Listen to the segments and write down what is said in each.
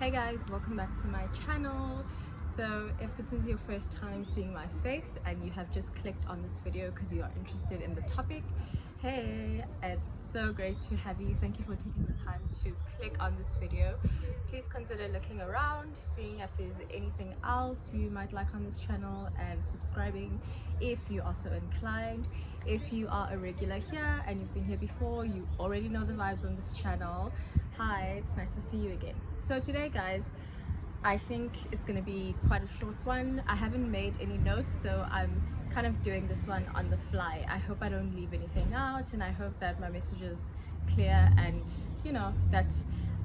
Hey guys, welcome back to my channel. So if this is your first time seeing my face and you have just clicked on this video because you are interested in the topic, hey, it's so great to have you. Thank you for taking the time to click on this video. Please consider looking around, seeing if there's anything else you might like on this channel, and subscribing if you are so inclined. If you are a regular here and you've been here before, you already know the vibes on this channel. Hi, it's nice to see you again. So today guys, I think it's going to be quite a short one. I haven't made any notes, so I'm kind of doing this one on the fly. I hope I don't leave anything out, and I hope that my message is clear and that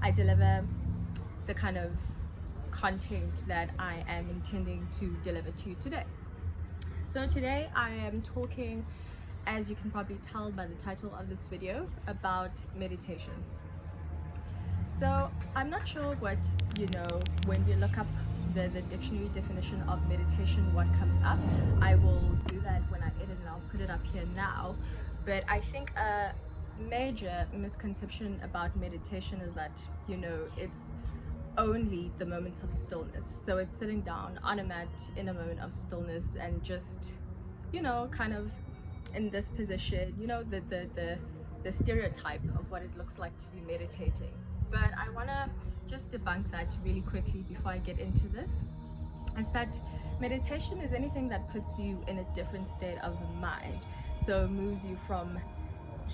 I deliver the kind of content that I am intending to deliver to you today. So today I am talking, as you can probably tell by the title of this video, about meditation. So I'm not sure what when you look up the dictionary definition of meditation, what comes up. I will do that when I edit and I'll put it up here now. But I think a major misconception about meditation is that it's only the moments of stillness. So it's sitting down on a mat in a moment of stillness and just kind of in this position, the stereotype of what it looks like to be meditating. But I want to just debunk that really quickly before I get into this. Is that meditation is anything that puts you in a different state of the mind. So it moves you from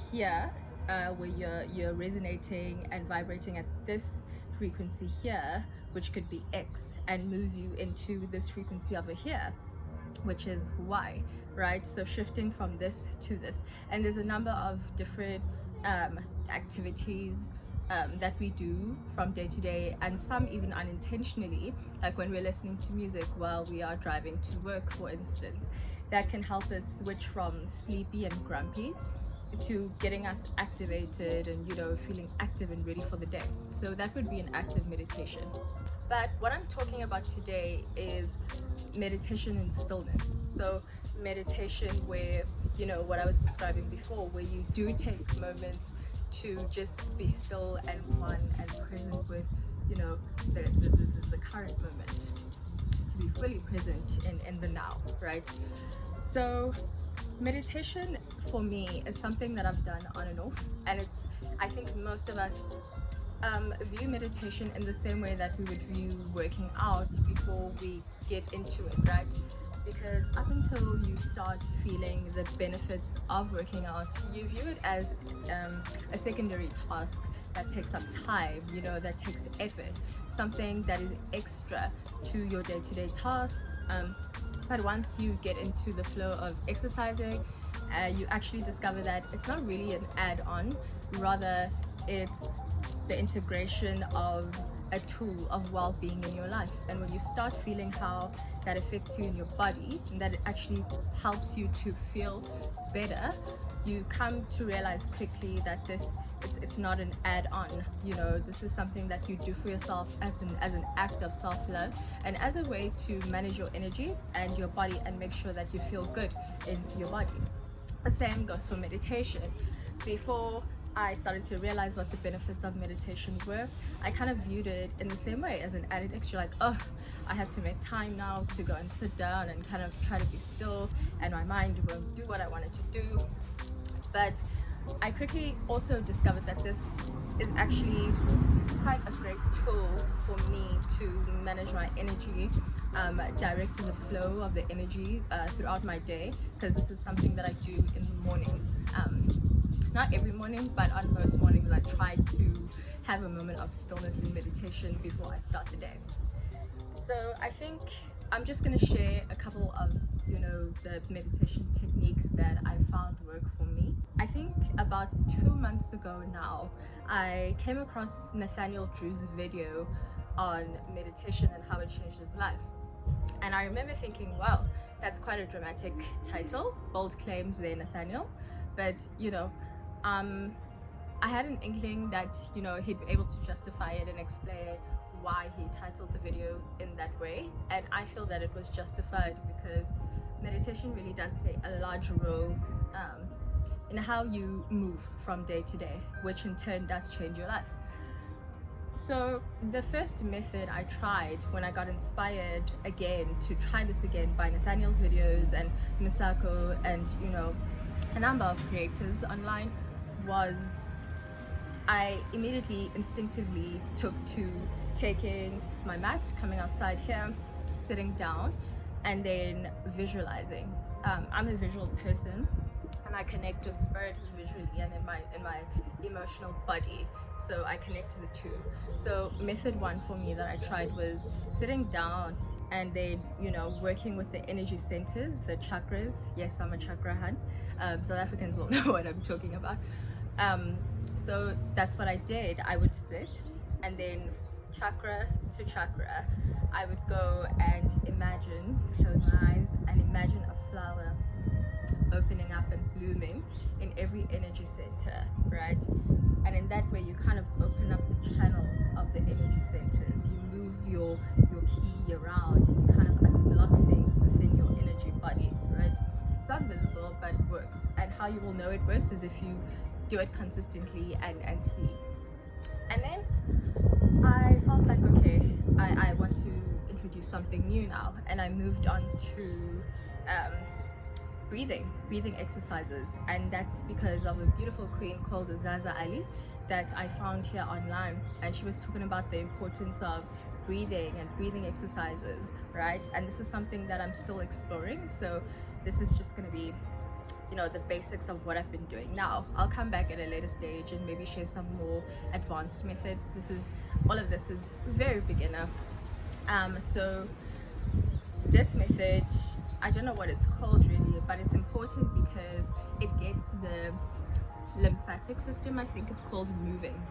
here, where you're resonating and vibrating at this frequency here, which could be X, and moves you into this frequency over here, which is Y, right? So shifting from this to this. And there's a number of different activities that we do from day to day, and some even unintentionally, like when we're listening to music while we are driving to work, for instance, that can help us switch from sleepy and grumpy to getting us activated and feeling active and ready for the day. So that would be an active meditation. But what I'm talking about today is meditation in stillness. So meditation where what I was describing before, where you do take moments to just be still and one and present with the current moment, to be fully present in the now, right? So meditation for me is something that I've done on and off, and I think most of us view meditation in the same way that we would view working out before we get into it, right? Because up until you start feeling the benefits of working out, you view it as a secondary task that takes up time, that takes effort, something that is extra to your day-to-day tasks. But once you get into the flow of exercising, you actually discover that it's not really an add-on, rather it's the integration of a tool of well-being in your life. And when you start feeling how that affects you in your body, and that it actually helps you to feel better, you come to realize quickly that it's not an add-on. This is something that you do for yourself as an act of self-love, and as a way to manage your energy and your body and make sure that you feel good in your body. The same goes for meditation. Before I started to realize what the benefits of meditation were, I kind of viewed it in the same way, as an added extra, like, oh, I have to make time now to go and sit down and kind of try to be still, and my mind won't do what I want it to do. But I quickly also discovered that this is actually quite a great tool for me to manage my energy, directing the flow of the energy throughout my day, because this is something that I do in the mornings. Not every morning, but on most mornings I try to have a moment of stillness and meditation before I start the day. So I think I'm just going to share a couple of the meditation techniques that I found work for me. I think about 2 months ago now, I came across Nathaniel Drew's video on meditation and how it changed his life. And I remember thinking, wow, that's quite a dramatic title, bold claims there, Nathaniel. But I had an inkling that he'd be able to justify it and explain why he titled the video in that way, and I feel that it was justified because meditation really does play a large role in how you move from day to day, which in turn does change your life. So the first method I tried when I got inspired again to try this again by Nathaniel's videos and Misako and a number of creators online was I immediately instinctively took to taking my mat, coming outside here, sitting down, and then visualizing. I'm a visual person, and I connect with spirit visually and in my emotional body. So I connect to the two. So method one for me that I tried was sitting down and then working with the energy centers, the chakras. Yes, I'm a chakra hun. South Africans will know what I'm talking about. So that's what I did. I would sit and then chakra to chakra I would go and close my eyes and imagine a flower opening up and blooming in every energy center, right? And in that way you kind of open up the channels of the energy centers. You move your key around and you kind of unblock things within your energy body, right? It's not visible, but it works. And how you will know it works is if you do it consistently and see. And then I felt like, okay, I want to introduce something new now, and I moved on to breathing exercises, and that's because of a beautiful queen called Zaza Ali that I found here online, and she was talking about the importance of breathing and breathing exercises, right? And this is something that I'm still exploring, so this is just going to be the basics of what I've been doing now. I'll come back at a later stage and maybe share some more advanced methods. All of this is very beginner. So this method, I don't know what it's called really, but it's important because it gets the lymphatic system, I think it's called,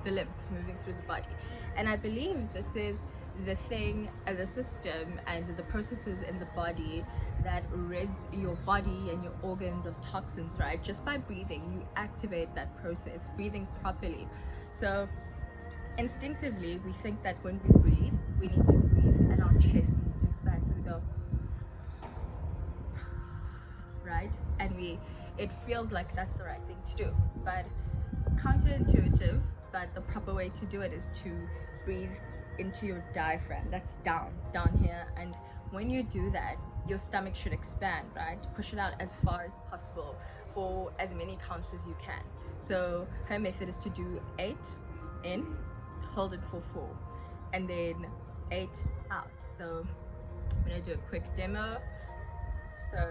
the lymph moving through the body. And I believe this is the thing, the system and the processes in the body that rids your body and your organs of toxins, right? Just by breathing, you activate that process, breathing properly. So instinctively, we think that when we breathe, we need to breathe and our chest needs to expand. So we go, right? And it feels like that's the right thing to do, but counterintuitive, but the proper way to do it is to breathe into your diaphragm. That's down here, and when you do that, your stomach should expand, right? Push it out as far as possible for as many counts as you can. So her method is to do 8 in, hold it for 4, and then 8 out. So I'm gonna do a quick demo. So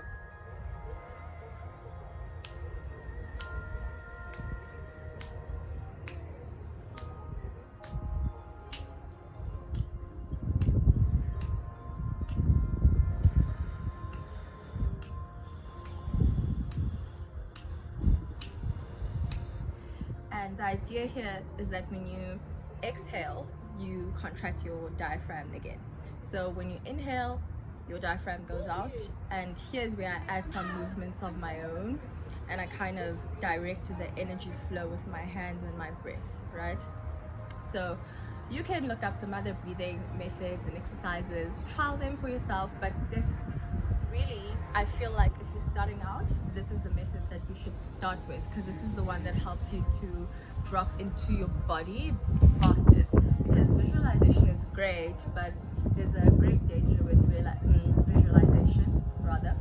and the idea here is that when you exhale, you contract your diaphragm again. So when you inhale, your diaphragm goes out, and here's where I add some movements of my own, and I kind of direct the energy flow with my hands and my breath, right? So you can look up some other breathing methods and exercises, trial them for yourself, but this really, I feel like if you're starting out, this is the method that you should start with, because this is the one that helps you to drop into your body fastest. Because visualization is great, but there's a great danger with visualization, rather,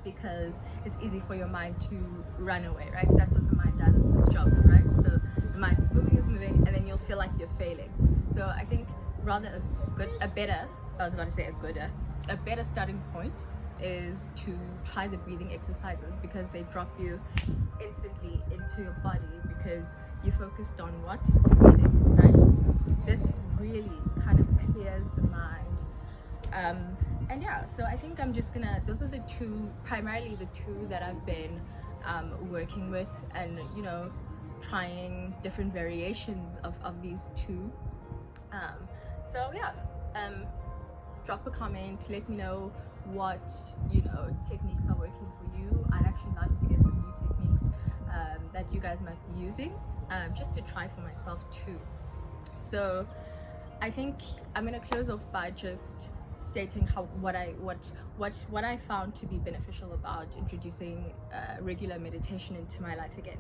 because it's easy for your mind to run away, right? That's what the mind does, it's its job, right? So the mind is moving, and then you'll feel like you're failing. So I think rather a better starting point is to try the breathing exercises, because they drop you instantly into your body because you focused on what? Breathing, right? This really kind of clears the mind. And yeah, so I think I'm just gonna, those are primarily the two that I've been working with, and trying different variations of these two. So yeah, drop a comment, let me know what techniques are working for you. I'd actually love to get some new techniques that you guys might be using, just to try for myself too. So I think I'm gonna close off by just stating what I found to be beneficial about introducing regular meditation into my life again.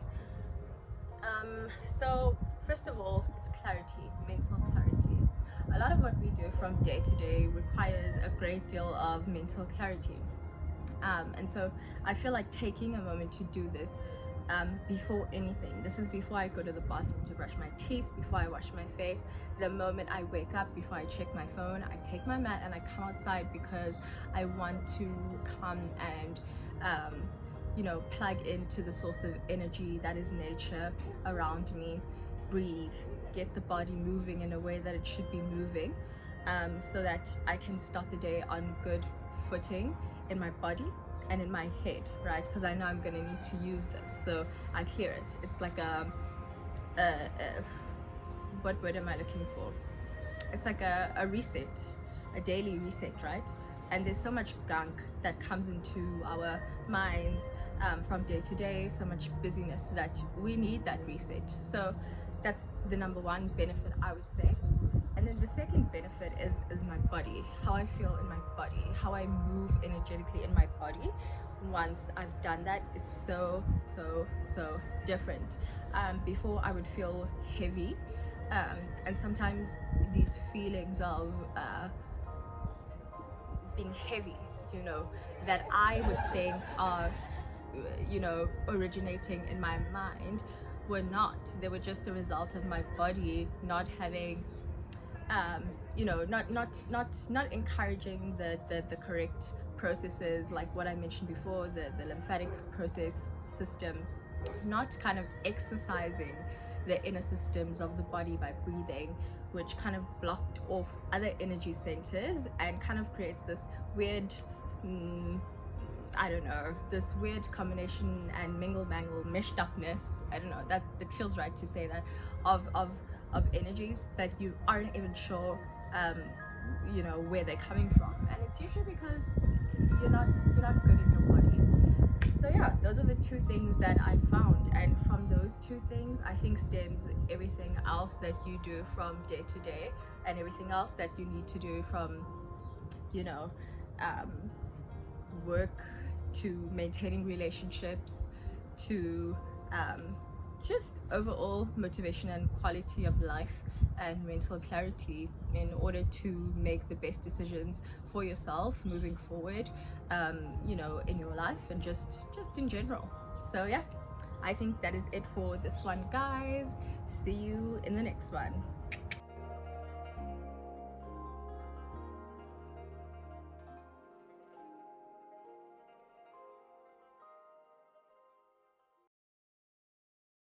So first of all, it's clarity, mental clarity. a lot of what we do from day to day requires a great deal of mental clarity. And so I feel like taking a moment to do this before anything. This is before I go to the bathroom to brush my teeth, before I wash my face, the moment I wake up, before I check my phone, I take my mat and I come outside because I want to come and plug into the source of energy that is nature around me, breathe, get the body moving in a way that it should be moving, so that I can start the day on good footing in my body and in my head, right? Because I know I'm gonna need to use this, so I clear it. It's like what word am I looking for? It's like a reset, a daily reset, right? And there's so much gunk that comes into our minds from day to day, so much busyness, that we need that reset. So that's the number one benefit, I would say. And then the second benefit is my body, how I feel in my body, how I move energetically in my body. Once I've done that is so different. Before I would feel heavy, and sometimes these feelings of being heavy, that I would think are, originating in my mind, were not. They were just a result of my body not having, not encouraging the correct processes, like what I mentioned before, the lymphatic process system, not kind of exercising the inner systems of the body by breathing, which kind of blocked off other energy centers and kind of creates this weird, this weird combination and mingle, meshed upness. I don't know, it feels right to say that, of energies that you aren't even sure, where they're coming from. And it's usually because you're not good in your body. So yeah, those are the two things that I found, and from those two things I think stems everything else that you do from day to day, and everything else that you need to do from work to maintaining relationships to just overall motivation and quality of life and mental clarity, in order to make the best decisions for yourself moving forward, in your life and just in general. So yeah, I think that is it for this one, guys. See you in the next one.